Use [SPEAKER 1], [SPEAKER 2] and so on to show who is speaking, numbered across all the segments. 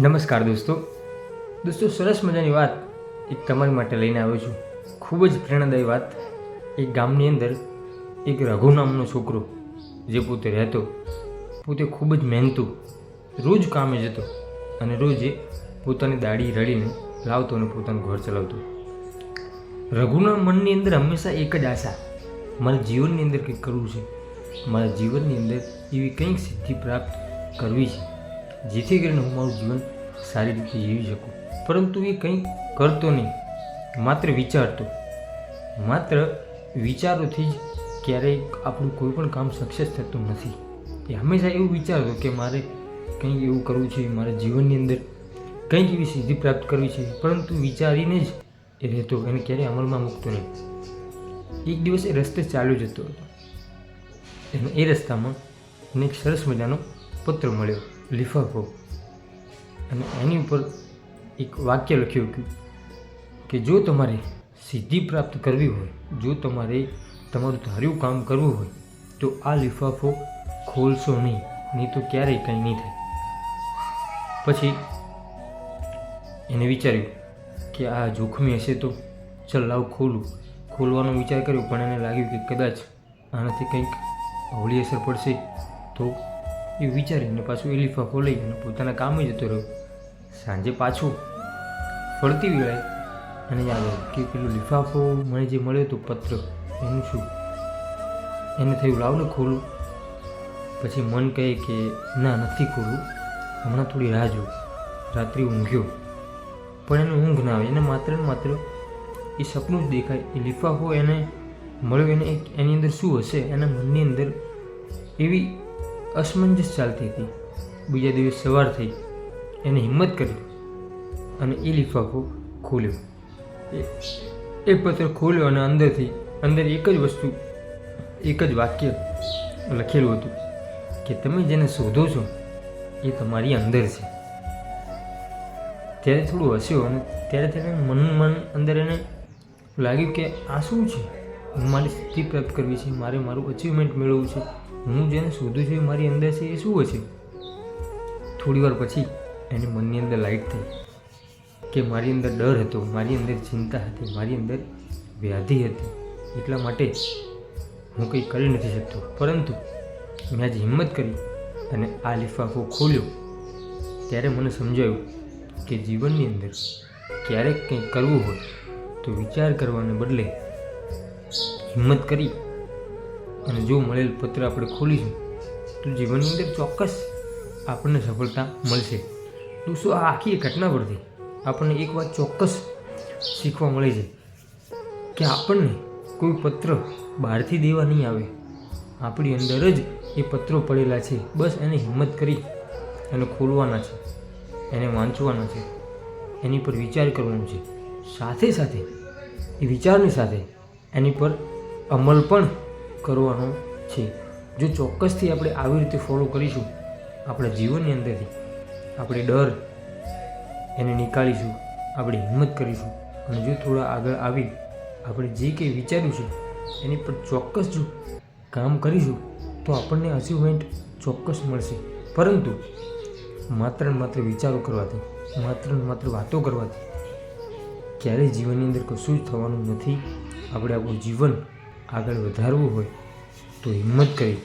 [SPEAKER 1] નમસ્કાર દોસ્તો સરસ મજાની વાત એક તમારી માટે લઈને આવ્યો છું. ખૂબ જ પ્રેરણાદાયી વાત. એક ગામની અંદર એક રઘુ નામનો છોકરો જે પોતે રહેતો, પોતે ખૂબ જ મહેનતુ, રોજ કામે જતો અને રોજ પોતાની દાઢી રડીને લાવતો અને પોતાનું ઘર ચલાવતો. રઘુના મનની અંદર હંમેશા એક જ આશા, મારા જીવનની અંદર કંઈક કરવું છે, મારા જીવનની અંદર એવી કંઈક સિદ્ધિ પ્રાપ્ત કરવી છે જેથી કરીને હું મારું જીવન સારી રીતે જીવી શકું. પરંતુ એ કંઈ કરતો નહીં, માત્ર વિચારતો. માત્ર વિચારોથી જ ક્યારેય આપણું કોઈ પણ કામ સક્સેસ થતું નથી. એ હંમેશા એવું વિચારતો કે મારે કંઈક એવું કરવું છે, મારા જીવનની અંદર કંઈક એવી સિદ્ધિ પ્રાપ્ત કરવી છે, પરંતુ વિચારીને જ એ રહેતો, એને ક્યારેય અમલમાં મૂકતો નહીં. એક દિવસ એ રસ્તે ચાલ્યો જતો હતો અને એ રસ્તામાં એને એક સરસ મજાનો પત્ર મળ્યો, લિફાફો, અને એની ઉપર એક વાક્ય લખ્યું હતું કે જો તમારે સિદ્ધિ પ્રાપ્ત કરવી હોય, જો તમારે તમારું ધાર્યું કામ કરવું હોય તો આ લિફાફો ખોલશો નહીં તો ક્યારેય કંઈ નહીં થાય. પછી એને વિચાર્યું કે આ જોખમી હશે તો ચાલ લાવ ખોલવાનો વિચાર કર્યો, પણ એને લાગ્યું કે કદાચ આનાથી કંઈક અવળી અસર પડશે, તો એ વિચારીને પાછું એ લિફાફો લઈ અને પોતાના કામે જતો રહ્યો. સાંજે પાછું ફરતી વેળાએ અને યાદ આવ્યું કે પેલો લિફાફો મને જે મળ્યો હતો પત્ર, એનું શું? એને થયું લાવને ખોલું. પછી મન કહે કે ના, નથી ખોલવું, હમણાં થોડી રાહ જો. રાત્રિ ઊંઘ્યો, પણ એને ઊંઘ ના આવે. એને માત્ર ને માત્ર એ સપનું જ દેખાય. એ લિફાફો એને મળ્યો, એને એની અંદર શું હશે? એના મનની અંદર એવી અસમંજસ ચાલતી હતી. બીજા દિવસ સવાર થઈ, એને હિંમત કરી અને એ લિફાફો ખોલ્યો. એ પત્ર ખોલ્યો અને અંદર એક જ વસ્તુ, એક જ વાક્ય લખેલું હતું કે તમે જેને શોધો છો એ તમારી અંદર છે. ત્યારે થોડું હસ્યો અને ત્યારે તેને મન અંદર એને લાગ્યું કે આ શું છે? હું મારી સિદ્ધિ પ્રાપ્ત કરવી છે, મારે મારું અચીવમેન્ટ મેળવવું છે, હું જેને શોધું છું એ મારી અંદર છે, એ શું હશે? થોડી વાર પછી એની મનની અંદર લાઈટ થઈ કે મારી અંદર ડર હતો, મારી અંદર ચિંતા હતી, મારી અંદર વ્યાધિ હતી, એટલા માટે હું કંઈ કરી નથી શકતો. પરંતુ મેં આજે હિંમત કરી અને આ લિફાફો ખોલ્યો. ત્યારે મને સમજાયું કે જીવનની અંદર ક્યારેક કંઈક કરવું હોય તો વિચાર કરવાને બદલે હિંમત કરી અને જો મળેલ પત્ર આપણે ખોલીશું તો જીવનની અંદર ચોક્કસ આપણને સફળતા મળશે. દોસ્તો, આ આખી ઘટના પરથી આપણને એક વાત ચોક્કસ શીખવા મળે છે કે આપણને કોઈ પત્ર બહારથી દેવા નહીં આવે, આપણી અંદર જ એ પત્રો પડેલા છે. બસ એને હિંમત કરી અને ખોલવાના છે, એને વાંચવાના છે, એની પર વિચાર કરવાનો છે, સાથે સાથે એ વિચારની સાથે એની પર અમલ પણ કરવાનો છે. જો ચોક્કસથી આપણે આવી રીતે ફોલો કરીશું, આપણા જીવનની અંદરથી આપણે ડર એને નીકાળીશું, આપણે હિંમત કરીશું અને જો થોડા આગળ આવી આપણે જે કંઈ વિચાર્યું છે એની પર ચોક્કસ જો કામ કરીશું તો આપણને અચીવમેન્ટ ચોક્કસ મળશે. પરંતુ માત્ર ને માત્ર વિચારો કરવાથી, માત્ર ને માત્ર વાતો કરવાથી ક્યારેય જીવનની અંદર કશું જ થવાનું નથી. આપણે આપણું જીવન આગળ વધારવું હોય તો હિંમત કરી,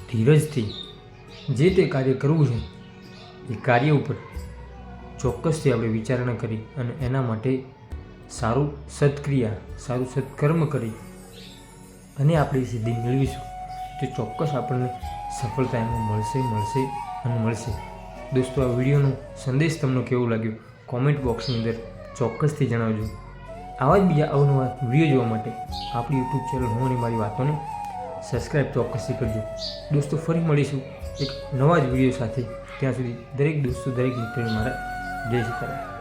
[SPEAKER 1] ધીરજથી જે તે કાર્ય કરવું છે એ કાર્ય ઉપર ચોક્કસથી આપણે વિચારણા કરી અને એના માટે સારું સત્ક્રિયા, સારું સત્કર્મ કરી અને આપણે સિદ્ધિ મેળવીશું તો ચોક્કસ આપણને સફળતા એમાં મળશે. દોસ્તો, આ વિડીયોનો સંદેશ તમને કેવો લાગ્યો કોમેન્ટ બોક્સની અંદર ચોક્કસથી જણાવજો. આવા જ બીજા અવનવા વિડીયો જોવા માટે આપણી યુટ્યુબ ચેનલ હું અને મારી વાતોને સબસ્ક્રાઈબ ચોક્કસથી કરજો. દોસ્તો, ફરી મળીશું એક નવા જ વિડીયો સાથે. ત્યાં સુધી દરેક દોસ્તો, દરેક મિત્રોને મારા જય સીતારામ.